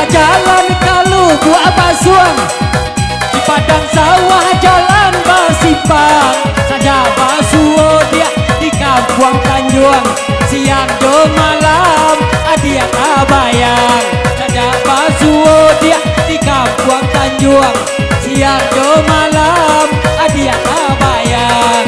jalan Kalubu Abasuang, di padang sawah jalan Basimpang. Saja basuo dia di kampung Tanjuang, siang do malam dia tabayang. Saja basuo dia di kampung Tanjuang, siang do malam dia tabayang.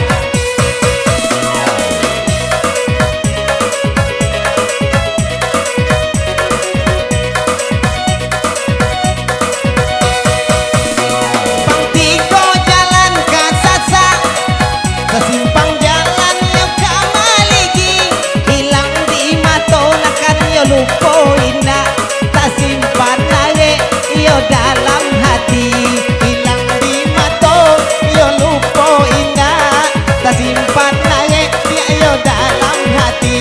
Simpang jalan yo kamaligi, hilang di mato nakan yo lupo indah, tak simpan nae yo dalam hati. Hilang di mato yo lupo indah, tak simpan nae yo dalam hati.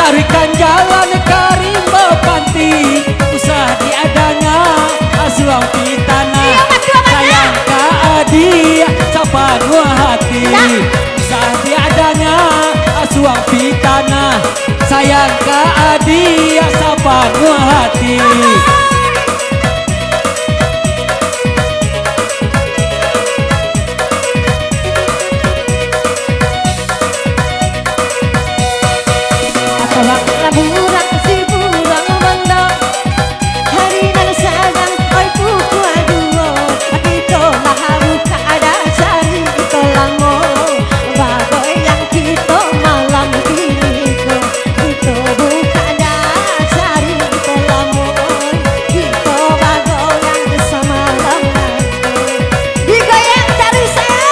Tarikan jalan Karimba Panti, usah diadanya asuang pitana. Sayang ka adia sapa gua hati, usah diadanya asuang pitana. Sayang ka adia sapa gua hati. Burang si burang mandang hari nan sadang oi puku aduo kita maharu ka ada cari kita lango bagoy yang kita malam kita buka ada cari kita lango kita bagoy yang sama malam digoyang cari sayang.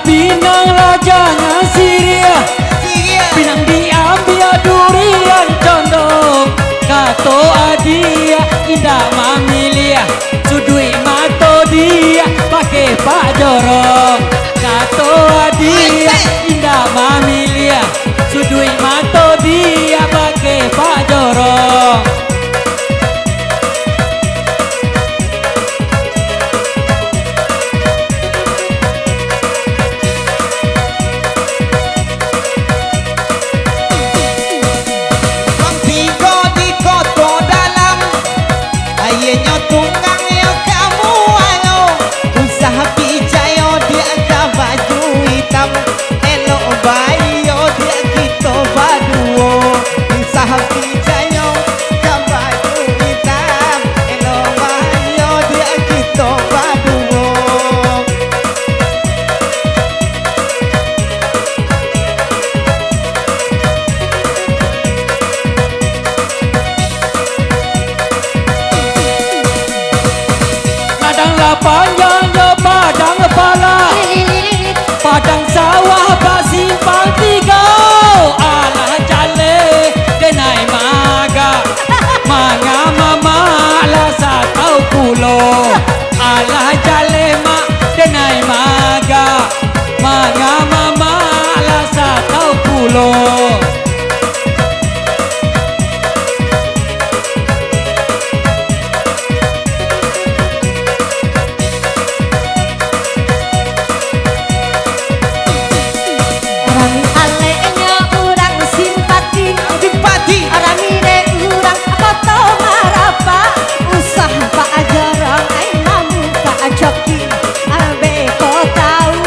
Pinang rajanya Syria, pinang diambil durian condong. Kato adia indah mamilia, sudui mato dia pakai pak jorong. Kato adia indah mamilia, sudui mato dia pakai pak jorong. Mangga panjang yo padang pala, padang sawah basimpang tiga. Alah jale denai maga, manga mama lah satau pulo. Alah jale mak denai maga, manga mama lah satau pulo. Rami alenya urang simpati, Simpati aramire urang foto marapa, usah pak jarang ai mamu pak joki, abe ko tahu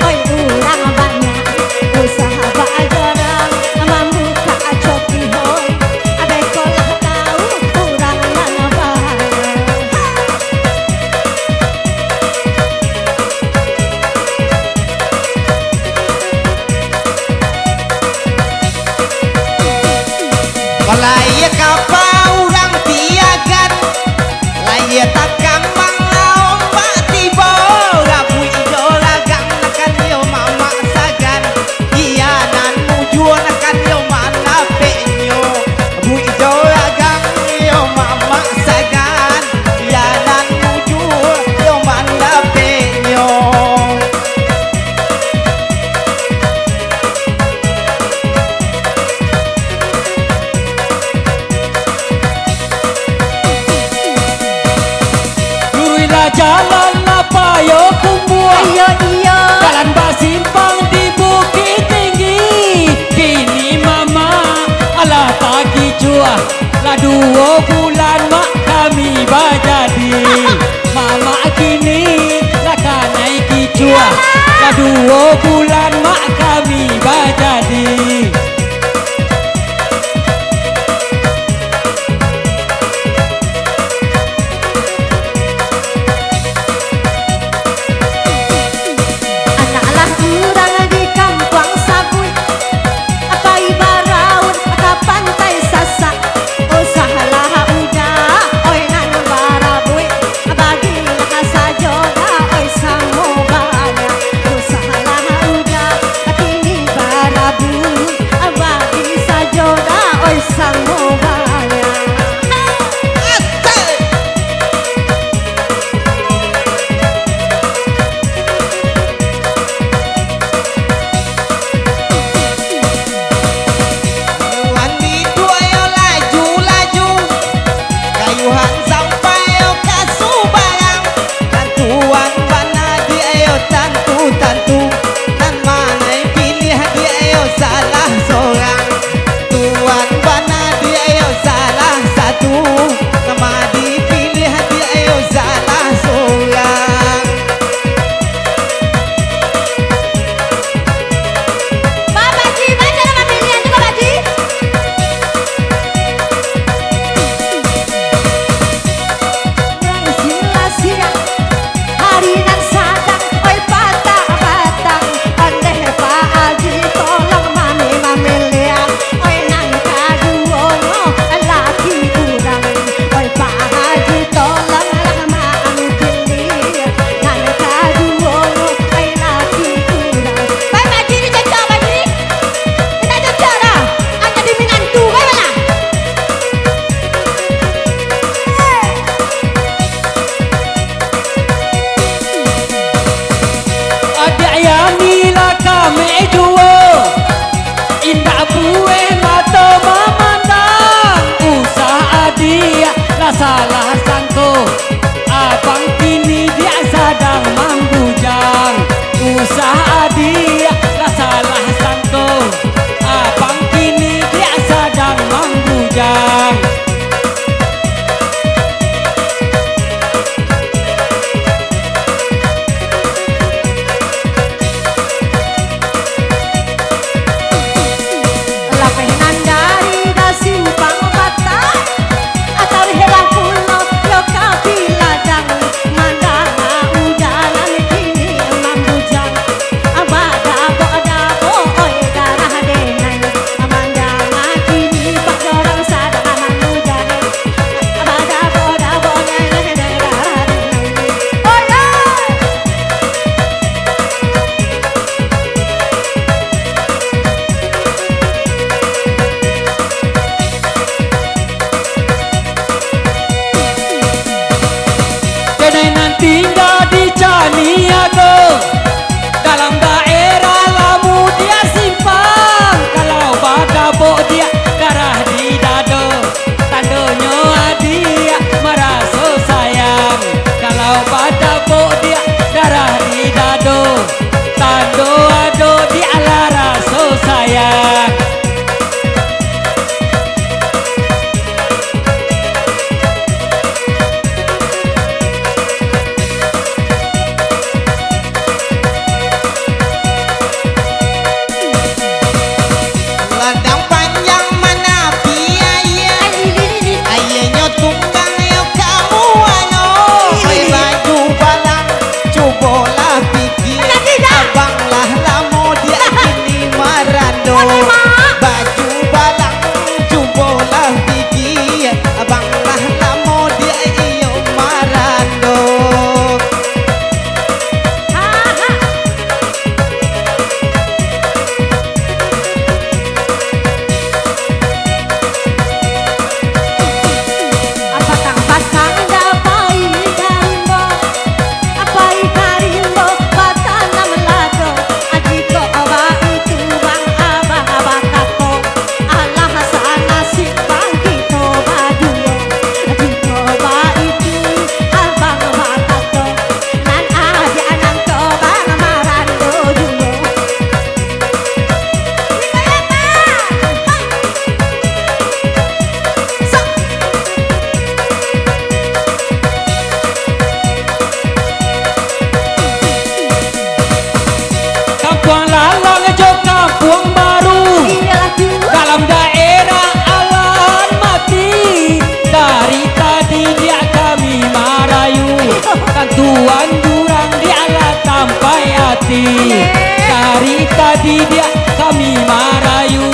oi urang banyak, usah pak jarang mamu pak joki hoi, abe ko lah tahu urang nang banyak. Walaya kapau orang tiagan, laya takang manglaong pak tiba. Rabu ijo lagang nakan yo mama sagan, iyanan mujur nakan yo mana penyo. Rabu ijo lagang yo mama sagan, iyanan mujur yo mana penyo. Lurilah jalan apa yo kumbuah, Ayo iyo jalan basimpang di bukit tinggi. Kini mama alah pagi cuah, lah 2 bulan mak kami bajadi. Mama kini lah kanai kicuah, lah 2 bulan mak kami bajadi. anak lah urang di kampung Sabui, apa ibaraun ke pantai Sasak, usahalah udah oi nan barabui, bagilah sajoda oi samobanya, usahalah udah kini barabui, bagi sajoda oi samobanya. Kayuhan bidu ayo laju-laju, kayuhan sampai ayo kasubayang, tantuan mana di ayo tantu-tantu, nan manai pilih di ayo salah seorang, tuan mana di ayo salah satu, nama dipilih di ayo salah seorang. Pak Baji, baca nama pilihan juga Baji. Urang sia-sia, hari nan sadang, oi patang-patang, ondeh Pak Haji tolong mami lihat, oi nan kaduono laki urang, oi Pak Haji tolong lah mami pilih, nan kaduono oi laki urang. Pak Baji dicocok Baji. Kita cocok dah. Hanya di Minantu, bagaimana? Adik yani lah kami dua, indah buih mata memandang. Usaha dia lah salah sangko, abang kini dia sedang membujang. Usaha dia lah salah sangko, abang kini dia sedang membujang. Lapeh nan dari da simpang bata, atau helang pulau yo kapil hati. Dari tadi dia kami marayu,